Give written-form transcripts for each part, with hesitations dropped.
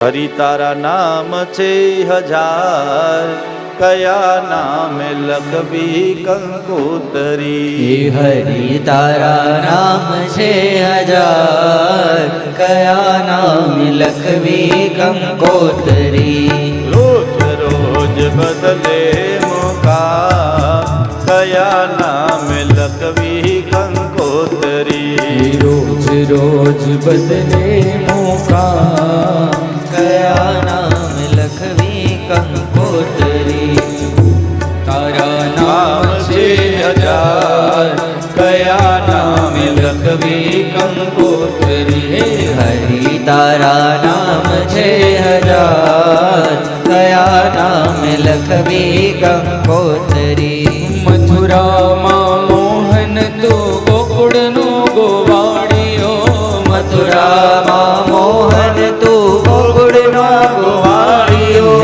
હરિ તારા નામ છે હજાર, કયા નામે લખવી કંકોતરી. હરિ તારા નામ છે હજાર, કયા નામે લખવી કંકોતરી. રોજ રોજ બદલે મોકા, કયા નામે લખવી કંકોતરી. રોજ રોજ બદલે મોકા, કયા નામ લખવી કંકોતરી. તારા નામ છે હજાર, કયા નામ લખવી કંકોતરી. હરિ તારા નામ છે હજાર, કયા નામ લખવી કંકોતરી. મથુરામાં મોહન તો ગોકુળનો ગોવાળિયો. મથુરામાં મોહન તું ગોકુળનો ગોવાળિયો.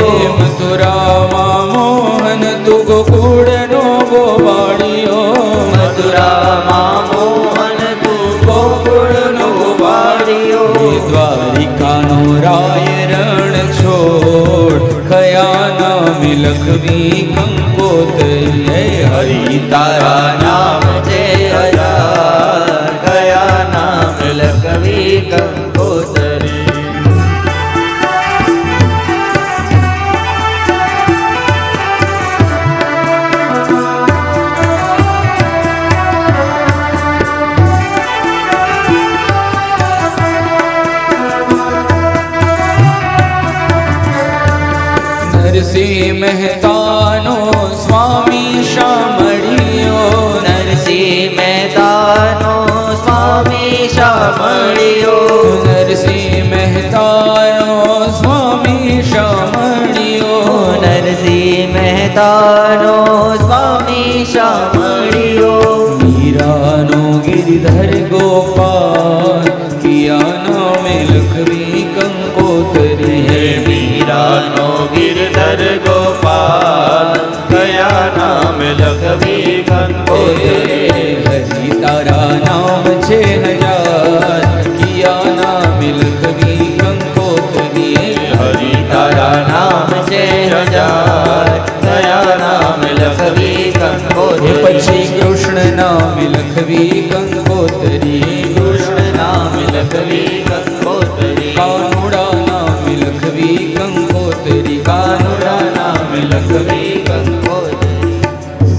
મથુરામાં મોહન તું ગોકુળનો ગોવાળિયો. મથુરામાં મોહન તું ગોકુળનો ગોવાળિયો. દ્વારિકાનો રાય રણ છોડ, કયા નામે લખવી કંકોતરી. હરિ તારા નામ છે હજાર, કયા નામ લખવી કંકોતરી. નરસિંહ મહેતાનો સ્વામી શામળિયો. નરસિંહ મહેતાનો સ્વામી શામળિયો. નરસિંહ મહેતાનો સ્વામી શામળિયો. નરસિંહ મહેતાનો સ્વામી શામળિયો. મીરાનો ગિરધર ગોપાલ, કિયા નામે લખવી કંકોતરી. મીરાનો ગિરધર ગોપાલ, કયા નામે લખવી કંકોતરી. હરિ તારા નામ છે હજાર, કિયા નામે લખવી કંકોતરી. હરિ તારા નામ છે હજાર, કયા નામે લખવી કંકોતરી. પછી કૃષ્ણ નામે લખવી કંકોતરી. કૃષ્ણ નામે લખવી કંકોતરી.